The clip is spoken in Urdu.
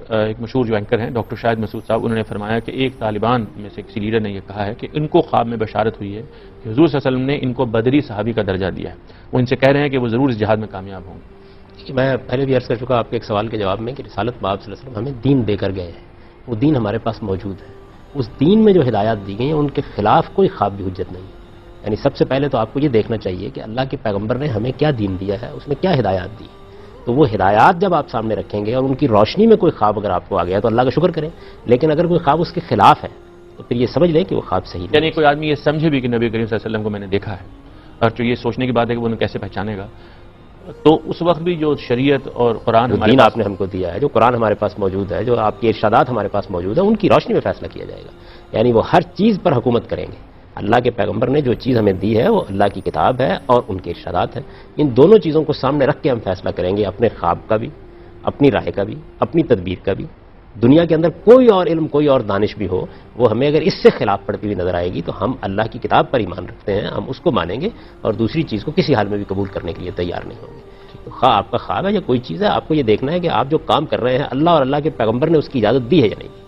ایک مشہور جو اینکر ہیں ڈاکٹر شاہد مسعود صاحب، انہوں نے فرمایا کہ ایک طالبان میں سے کسی لیڈر نے یہ کہا ہے کہ ان کو خواب میں بشارت ہوئی ہے کہ حضور صلی اللہ علیہ وسلم نے ان کو بدری صحابی کا درجہ دیا ہے، وہ ان سے کہہ رہے ہیں کہ وہ ضرور اس جہاد میں کامیاب ہوں گے۔ میں پہلے بھی عرض کر چکا آپ کے ایک سوال کے جواب میں کہ رسالت باب صلی اللہ علیہ وسلم ہمیں دین دے کر گئے ہیں، وہ دین ہمارے پاس موجود ہے، اس دین میں جو ہدایات دی گئی ہیں ان کے خلاف کوئی خواب بھی حجت نہیں ہے۔ یعنی سب سے پہلے تو آپ کو یہ دیکھنا چاہیے کہ اللہ کے پیغمبر نے ہمیں کیا دین دیا ہے، اس نے کیا ہدایات دی، تو وہ ہدایات جب آپ سامنے رکھیں گے اور ان کی روشنی میں کوئی خواب اگر آپ کو آ گیا تو اللہ کا شکر کریں، لیکن اگر کوئی خواب اس کے خلاف ہے تو پھر یہ سمجھ لیں کہ وہ خواب صحیح نہیں۔ یعنی کوئی آدمی یہ سمجھے بھی کہ نبی کریم صلی اللہ علیہ وسلم کو میں نے دیکھا ہے، اور جو یہ سوچنے کی بات ہے کہ وہ انہیں کیسے پہچانے گا، تو اس وقت بھی جو شریعت اور قرآن جو دین آپ نے ہم کو دیا ہے، جو قرآن ہمارے پاس موجود ہے، جو آپ کے ارشادات ہمارے پاس موجود ہیں، ان کی روشنی میں فیصلہ کیا جائے گا۔ یعنی وہ ہر چیز پر حکومت کریں گے۔ اللہ کے پیغمبر نے جو چیز ہمیں دی ہے وہ اللہ کی کتاب ہے اور ان کے ارشادات ہیں، ان دونوں چیزوں کو سامنے رکھ کے ہم فیصلہ کریں گے، اپنے خواب کا بھی، اپنی رائے کا بھی، اپنی تدبیر کا بھی۔ دنیا کے اندر کوئی اور علم، کوئی اور دانش بھی ہو، وہ ہمیں اگر اس سے خلاف پڑتی ہوئی نظر آئے گی تو ہم اللہ کی کتاب پر ایمان رکھتے ہیں، ہم اس کو مانیں گے اور دوسری چیز کو کسی حال میں بھی قبول کرنے کے لیے تیار نہیں ہوں گے۔ تو خواہ آپ کا خواب ہے یا کوئی چیز ہے، آپ کو یہ دیکھنا ہے کہ آپ جو کام کر رہے ہیں اللہ اور اللہ کے پیغمبر نے اس کی اجازت دی ہے یا نہیں۔